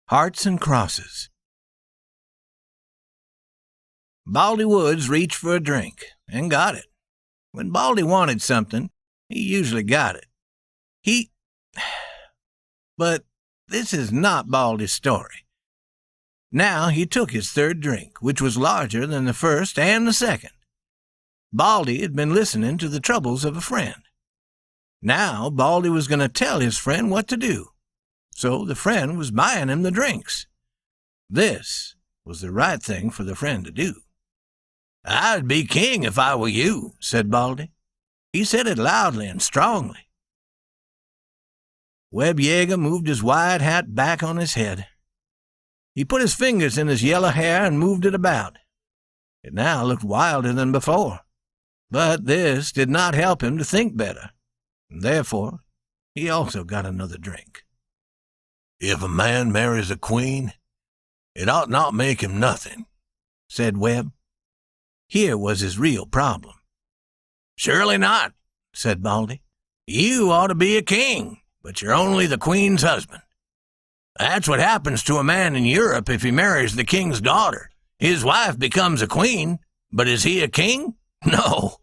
Hearts and Crosses. Baldi Woods reached for a drink, and got it. When Baldi wanted something, he usually got it. But this is not Baldi's story. Now he took his third drink, which was larger than the first and the second. Baldi had been listening to the troubles of a friend. Now Baldi was going to tell his friend what to do. So the friend was buying him the drinks. This was the right thing for the friend to do. "I'd be king if I were you," said Baldi. He said it loudly and strongly. Webb moved his wide hat back on his head. He put his fingers in his yellow hair and moved it about. It now looked wilder than before. But this did not help him to think better. Therefore, he also got another drink. "If a man marries a queen, it ought not make him nothing," said Webb. Here was his real problem. "Surely not," said Baldi. "You ought to be a king, but you're only the queen's husband. That's what happens to a man in Europe if he marries the king's daughter. His wife becomes a queen, but is he a king? No.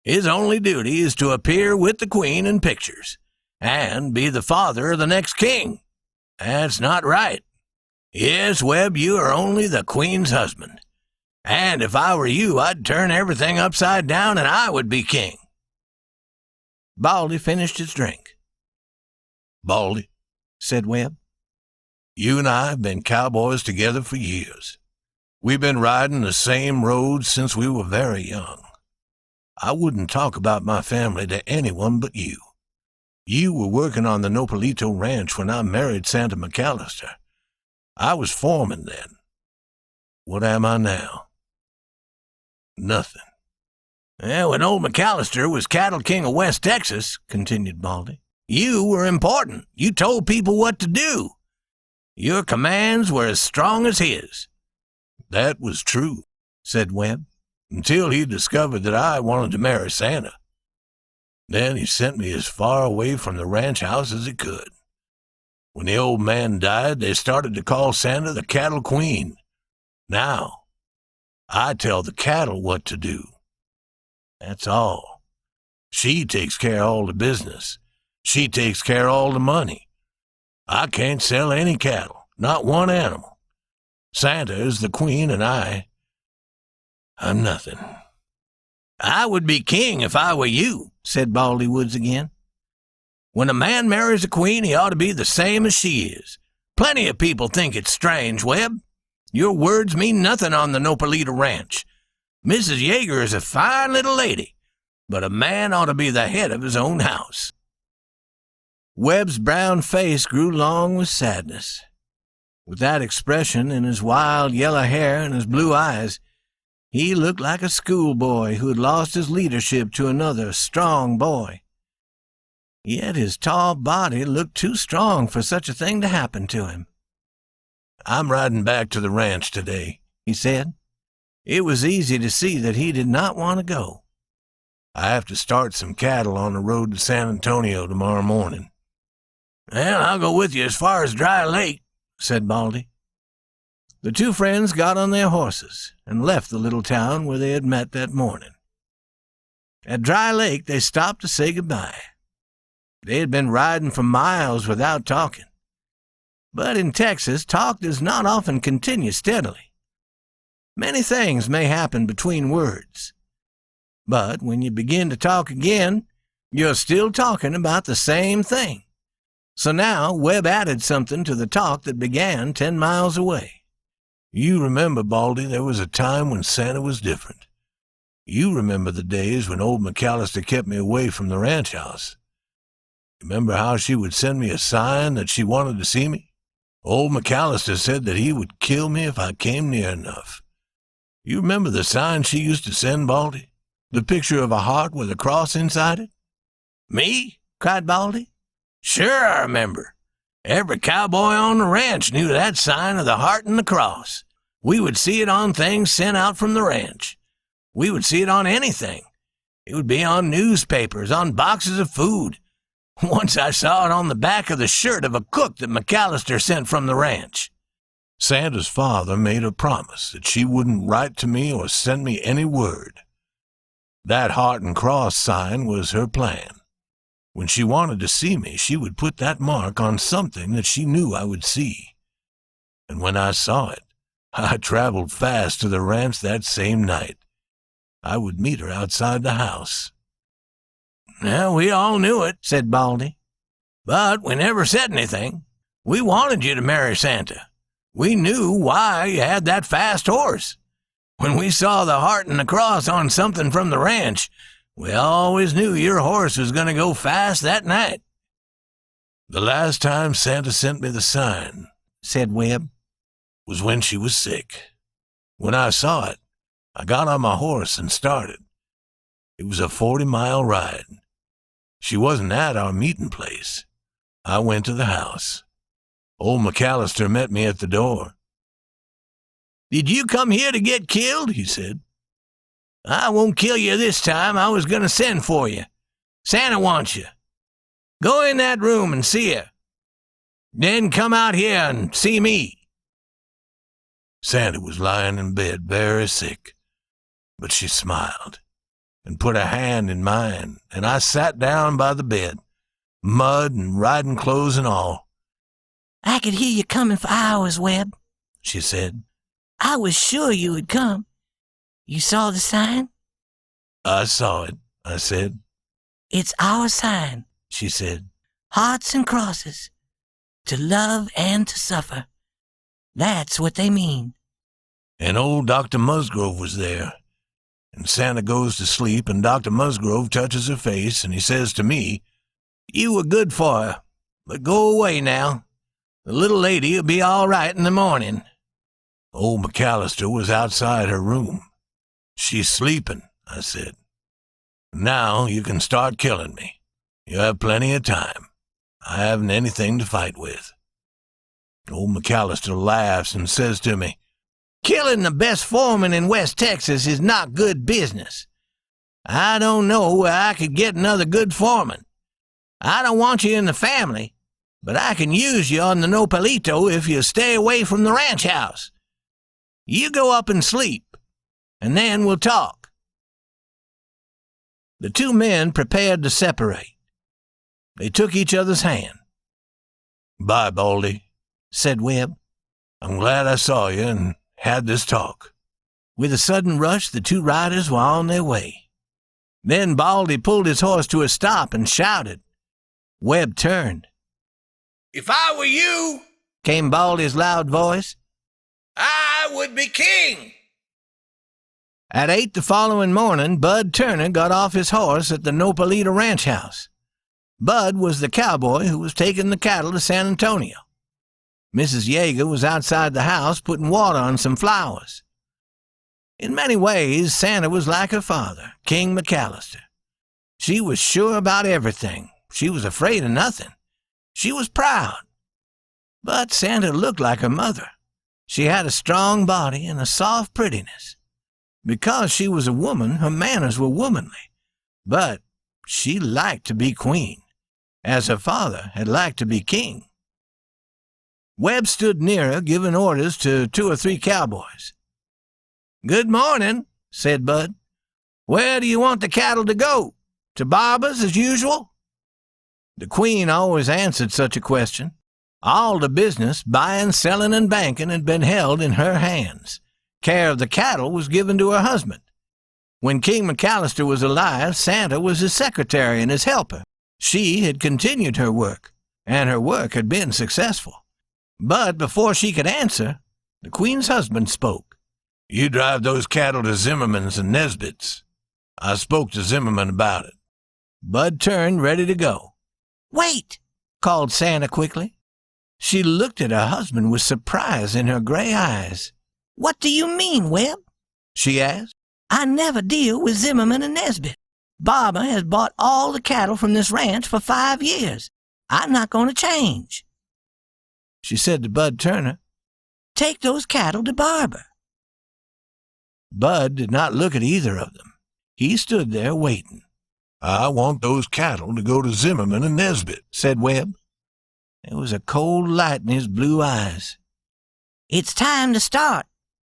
His only duty is to appear with the queen in pictures, and be the father of the next king. That's not right. Yes, Webb, you are only the queen's husband. And if I were you, I'd turn everything upside down and I would be king." Baldi finished his drink. "Baldi," said Webb, "you and I have been cowboys together for years. We've been riding the same roads since we were very young. I wouldn't talk about my family to anyone but you. You were working on the Nopalito ranch when I married Santa McAllister. I was foreman then. What am I now? Nothing." "When old McAllister was cattle king of West Texas," continued Baldi, "you were important. You told people what to do. Your commands were as strong as his." "That was true," said Webb, "until he discovered that I wanted to marry Santa. Then he sent me as far away from the ranch house as he could. When the old man died, they started to call Santa the cattle queen. Now, I tell the cattle what to do. That's all. She takes care of all the business. She takes care of all the money. I can't sell any cattle, not one animal. Santa is the queen, and I'm nothing." "I would be king if I were you," said Baldi Woods again. "When a man marries a queen, he ought to be the same as she is. Plenty of people think it's strange, Webb. Your words mean nothing on the Nopalito ranch. Mrs. Yeager is a fine little lady, but a man ought to be the head of his own house." Webb's brown face grew long with sadness. With that expression in his wild yellow hair and his blue eyes, he looked like a schoolboy who had lost his leadership to another strong boy. Yet his tall body looked too strong for such a thing to happen to him. "I'm riding back to the ranch today," he said. It was easy to see that he did not want to go. "I have to start some cattle on the road to San Antonio tomorrow morning." "Well, I'll go with you as far as Dry Lake," said Baldi. The two friends got on their horses and left the little town where they had met that morning. At Dry Lake they stopped to say goodbye. They had been riding for miles without talking. But in Texas, talk does not often continue steadily. Many things may happen between words. But when you begin to talk again, you're still talking about the same thing. So now Webb added something to the talk that began 10 miles away. "You remember, Baldi, there was a time when Santa was different. You remember the days when old McAllister kept me away from the ranch house. Remember how she would send me a sign that she wanted to see me? Old McAllister said that he would kill me if I came near enough. You remember the sign she used to send, Baldi? The picture of a heart with a cross inside it?" "Me?" cried Baldi. "Sure I remember. Every cowboy on the ranch knew that sign of the heart and the cross. We would see it on things sent out from the ranch. We would see it on anything. It would be on newspapers, on boxes of food. Once I saw it on the back of the shirt of a cook that McAllister sent from the ranch." Santa's father made a promise that she wouldn't write to me or send me any word. That heart and cross sign was her plan. When she wanted to see me, she would put that mark on something that she knew I would see. And when I saw it, I traveled fast to the ranch that same night. I would meet her outside the house. Well, we all knew it, said Baldi. But we never said anything. We wanted you to marry Santa. We knew why you had that fast horse. When we saw the heart and the cross on something from the ranch, we always knew your horse was going to go fast that night. The last time Santa sent me the sign, said Webb, was when she was sick. When I saw it, I got on my horse and started. It was a 40-mile ride. She wasn't at our meeting place. I went to the house. Old McAllister met me at the door. Did you come here to get killed? He said. I won't kill you this time. I was going to send for you. Santa wants you. Go in that room and see her. Then come out here and see me. Santa was lying in bed very sick, but she smiled and put a hand in mine, and I sat down by the bed, mud and riding clothes and all. I could hear you coming for hours, Webb, she said. I was sure you would come. You saw the sign? I saw it, I said. It's our sign, she said. Hearts and crosses, to love and to suffer. That's what they mean. And old Dr. Musgrove was there. And Santa goes to sleep, and Dr. Musgrove touches her face, and he says to me, You were good for her, but go away now. The little lady will be all right in the morning. Old McAllister was outside her room. She's sleeping, I said. Now you can start killing me. You have plenty of time. I haven't anything to fight with. Old McAllister laughs and says to me, Killing the best foreman in West Texas is not good business. I don't know where I could get another good foreman. I don't want you in the family, but I can use you on the Nopalito if you stay away from the ranch house. You go up and sleep, and then we'll talk. The two men prepared to separate. They took each other's hand. Bye, Baldi, said Webb. I'm glad I saw you and had this talk. With a sudden rush, the two riders were on their way. Then Baldi pulled his horse to a stop and shouted. Webb turned. If I were you, came Baldi's loud voice, I would be king. At 8 the following morning, Bud Turner got off his horse at the Nopalito ranch house. Bud was the cowboy who was taking the cattle to San Antonio. Mrs. Yeager was outside the house putting water on some flowers. In many ways, Santa was like her father, King McAllister. She was sure about everything. She was afraid of nothing. She was proud. But Santa looked like her mother. She had a strong body and a soft prettiness. Because she was a woman, her manners were womanly. But she liked to be queen, as her father had liked to be king. Webb stood near her, giving orders to 2 or 3 cowboys. Good morning, said Bud. Where do you want the cattle to go? To Barber's as usual? The queen always answered such a question. All the business, buying, selling, and banking, had been held in her hands. Care of the cattle was given to her husband. When King McAllister was alive, Santa was his secretary and his helper. She had continued her work, and her work had been successful. But before she could answer, the queen's husband spoke. You drive those cattle to Zimmerman's and Nesbitt's. I spoke to Zimmerman about it. Bud turned, ready to go. Wait, called Santa quickly. She looked at her husband with surprise in her gray eyes. What do you mean, Webb? She asked. I never deal with Zimmerman and Nesbitt. Barber has bought all the cattle from this ranch for 5 years. I'm not going to change. She said to Bud Turner, Take those cattle to Barber. Bud did not look at either of them. He stood there waiting. I want those cattle to go to Zimmerman and Nesbitt, said Webb. There was a cold light in his blue eyes. It's time to start,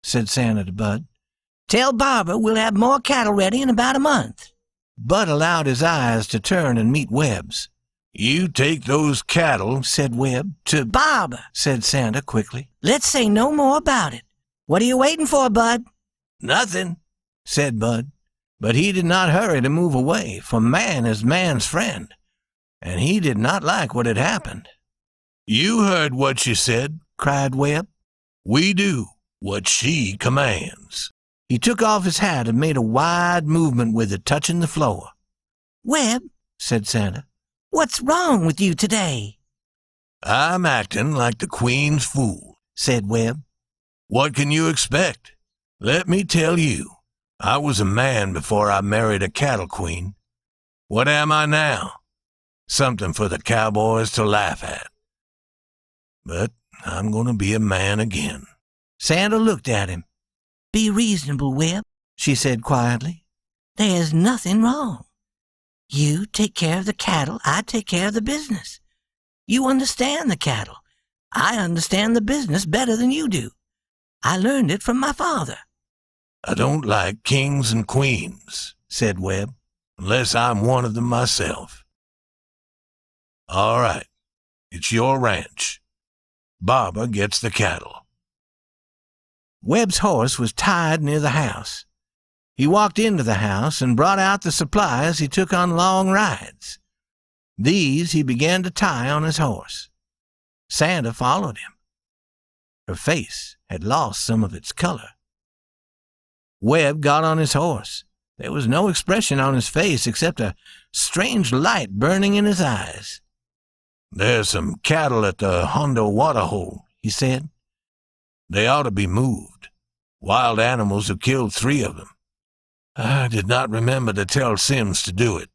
said Santa to Bud. Tell Barbara we'll have more cattle ready in about a month. Bud allowed his eyes to turn and meet Webb's. "You take those cattle," said Webb, "to Barbara," said Santa quickly. "Let's say no more about it. What are you waiting for, Bud?" "Nothing," said Bud. But he did not hurry to move away, for man is man's friend, and he did not like what had happened. "You heard what she said," cried Webb. "We do what she commands." He took off his hat and made a wide movement with it, touching the floor. "Webb," said Santa, "what's wrong with you today?" "I'm acting like the Queen's fool," said Webb. "What can you expect? Let me tell you, I was a man before I married a cattle queen. What am I now? Something for the cowboys to laugh at. But I'm going to be a man again." Santa looked at him. "Be reasonable, Webb," she said quietly. "There's nothing wrong. You take care of the cattle, I take care of the business. You understand the cattle. I understand the business better than you do. I learned it from my father." "I don't like kings and queens," said Webb, "unless I'm one of them myself. All right, it's your ranch. Barbara gets the cattle." Webb's horse was tied near the house. He walked into the house and brought out the supplies he took on long rides. These he began to tie on his horse. Santa followed him. Her face had lost some of its color. Webb got on his horse. There was no expression on his face except a strange light burning in his eyes. "There's some cattle at the Hondo water hole," he said. "They ought to be moved. Wild animals have killed 3 of them. I did not remember to tell Sims to do it.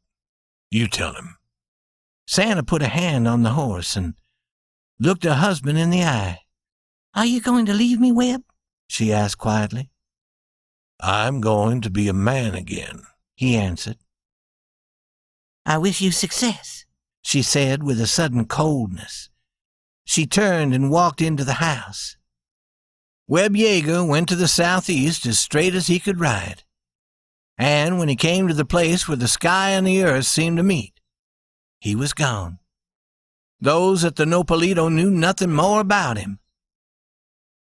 You tell him." Santa put a hand on the horse and looked her husband in the eye. "Are you going to leave me, Webb?" she asked quietly. "I'm going to be a man again," he answered. "I wish you success," she said with a sudden coldness. She turned and walked into the house. Webb Yeager went to the southeast as straight as he could ride. And when he came to the place where the sky and the earth seemed to meet, he was gone. Those at the Nopalito knew nothing more about him.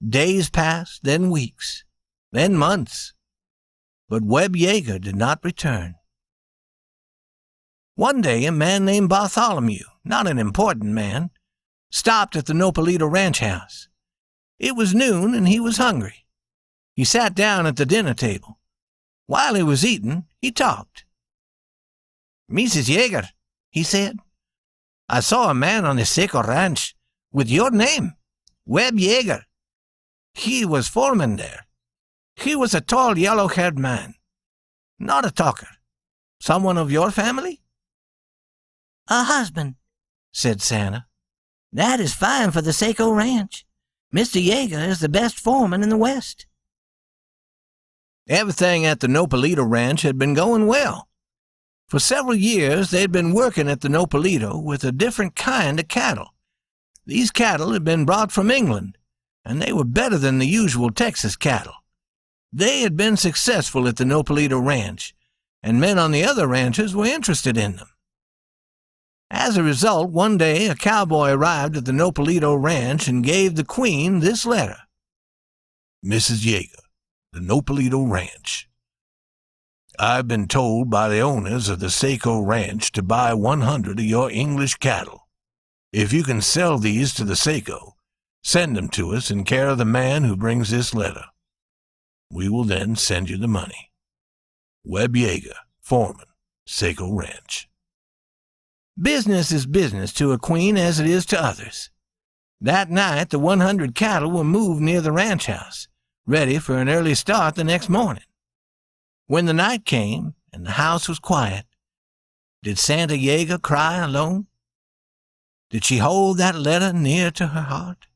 Days passed, then weeks, then months, but Webb Yeager did not return. One day a man named Bartholomew, not an important man, stopped at the Nopalito ranch house. It was noon and he was hungry. He sat down at the dinner table. While he was eating, he talked. "Mrs. Yeager," he said, "I saw a man on the Seco ranch with your name, Webb Yeager. He was foreman there. He was a tall, yellow-haired man. Not a talker. Someone of your family?" "A husband," said Santa. "That is fine for the Seco ranch. Mr. Yeager is the best foreman in the West." Everything at the Nopalito ranch had been going well. For several years they had been working at the Nopalito with a different kind of cattle. These cattle had been brought from England, and they were better than the usual Texas cattle. They had been successful at the Nopalito ranch, and men on the other ranches were interested in them. As a result, one day a cowboy arrived at the Nopalito ranch and gave the Queen this letter. "Mrs. Yeager, the Nopalito Ranch. I've been told by the owners of the Seco Ranch to buy 100 of your English cattle. If you can sell these to the Seco, send them to us in care of the man who brings this letter. We will then send you the money. Webb Yeager, foreman, Seco Ranch." Business is business to a queen as it is to others. That night the 100 cattle were moved near the ranch house, ready for an early start the next morning. When the night came and the house was quiet, did Santa Yeager cry alone? Did she hold that letter near to her heart?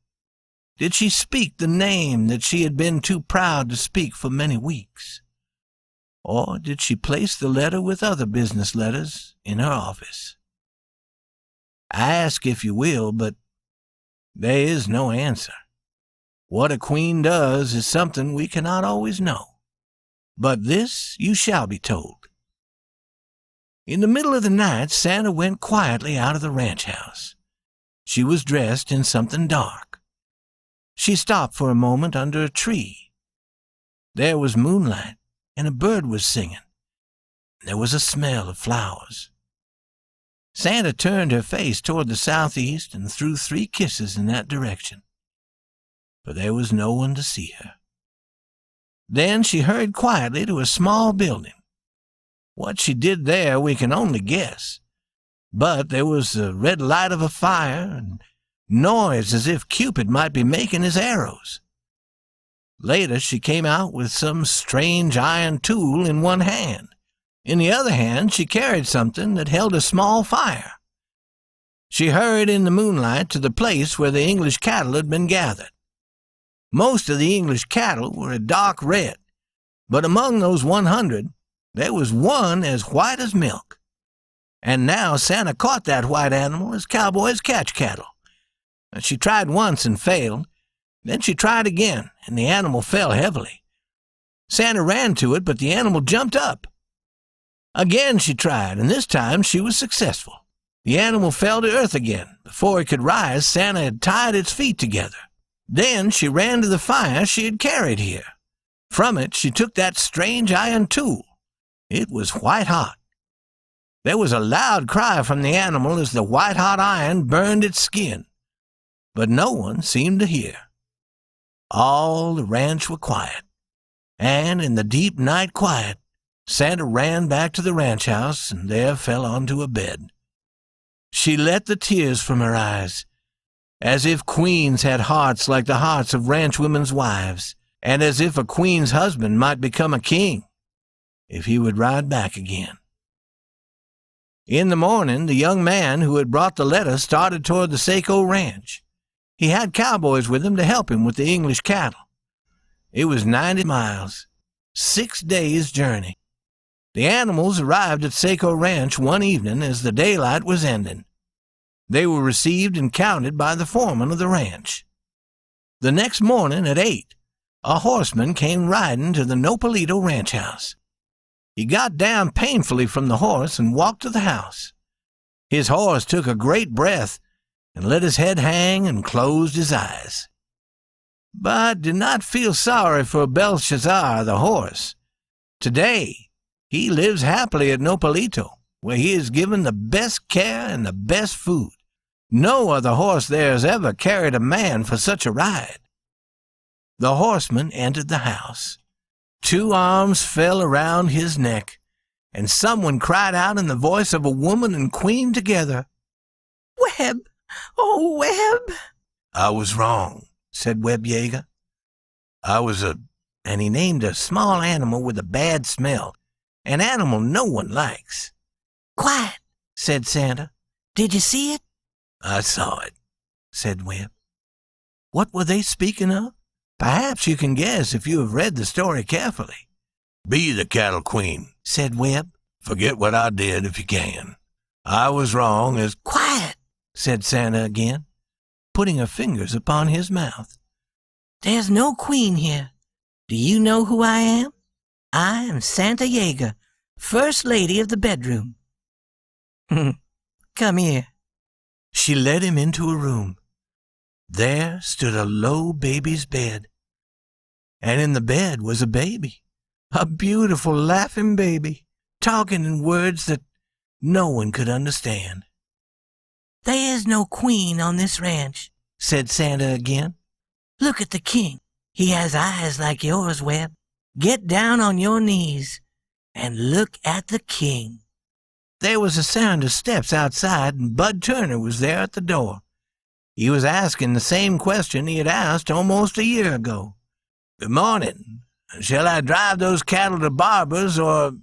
Did she speak the name that she had been too proud to speak for many weeks? Or did she place the letter with other business letters in her office? Ask if you will, but there is no answer. What a queen does is something we cannot always know. But this you shall be told. In the middle of the night, Santa went quietly out of the ranch house. She was dressed in something dark. She stopped for a moment under a tree. There was moonlight, and a bird was singing. There was a smell of flowers. Santa turned her face toward the southeast and threw 3 kisses in that direction. But there was no one to see her. Then she hurried quietly to a small building. What she did there we can only guess. But there was the red light of a fire and noise as if Cupid might be making his arrows. Later she came out with some strange iron tool in one hand. In the other hand she carried something that held a small fire. She hurried in the moonlight to the place where the English cattle had been gathered. Most of the English cattle were a dark red, but among those 100, there was one as white as milk. And now Santa caught that white animal as cowboys catch cattle. She tried once and failed. Then she tried again, and the animal fell heavily. Santa ran to it, but the animal jumped up. Again she tried, and this time she was successful. The animal fell to earth again. Before it could rise, Santa had tied its feet together. Then she ran to the fire she had carried here. From it she took that strange iron tool. It was white-hot. There was a loud cry from the animal as the white-hot iron burned its skin. But no one seemed to hear. All the ranch were quiet, and in the deep night quiet, Santa ran back to the ranch house and there fell onto a bed. She let the tears from her eyes, as if queens had hearts like the hearts of ranch women's wives, and as if a queen's husband might become a king if he would ride back again. In the morning, the young man who had brought the letter started toward the Saco Ranch. He had cowboys with him to help him with the English cattle. It was 90 miles, 6 days' journey. The animals arrived at Saco Ranch one evening as the daylight was ending. They were received and counted by the foreman of the ranch. The next morning at 8, a horseman came riding to the Nopalito ranch house. He got down painfully from the horse and walked to the house. His horse took a great breath and let his head hang and closed his eyes. But did not feel sorry for Belshazzar the horse. Today he lives happily at Nopalito, where he is given the best care and the best food. No other horse there has ever carried a man for such a ride. The horseman entered the house. 2 arms fell around his neck, and someone cried out in the voice of a woman and queen together, "Webb! Oh, Webb!" "I was wrong," said Webb Yeager. "I was and he named a small animal with a bad smell, an animal no one likes. "Quiet," said Santa. "Did you see it?" "I saw it," said Webb. "What were they speaking of? Perhaps you can guess if you have read the story carefully." "Be the cattle queen," said Webb. "Forget what I did if you can. I was wrong as—" "Quiet," said Santa again, putting her fingers upon his mouth. "There's no queen here. Do you know who I am? I am Santa Yeager, First Lady of the bedroom." "Come here." She led him into a room. There stood a low baby's bed, and in the bed was a baby, a beautiful laughing baby, talking in words that no one could understand. "There is no queen on this ranch," said Santa again. "Look at the king. He has eyes like yours, Webb. Get down on your knees and look at the king." There was a sound of steps outside, and Bud Turner was there at the door. He was asking the same question he had asked almost a year ago. "Good morning. Shall I drive those cattle to Barber's, or—"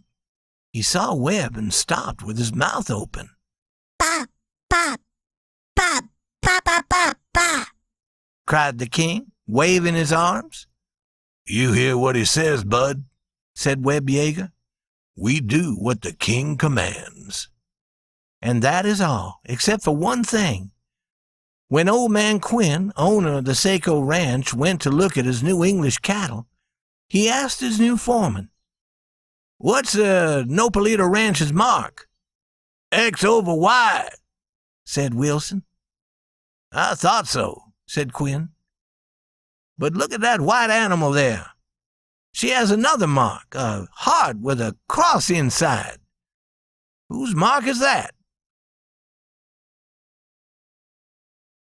He saw Webb and stopped with his mouth open. "Pop, pop, pop, pop, pop, pop, pop," cried the king, waving his arms. "You hear what he says, Bud," said Webb Yeager. "We do what the king commands." And that is all, except for one thing. When old man Quinn, owner of the Saco Ranch, went to look at his new English cattle, he asked his new foreman, "What's Nopalito Ranch's mark?" "X over Y," said Wilson. "I thought so," said Quinn. "But look at that white animal there. She has another mark, a heart with a cross inside. Whose mark is that?"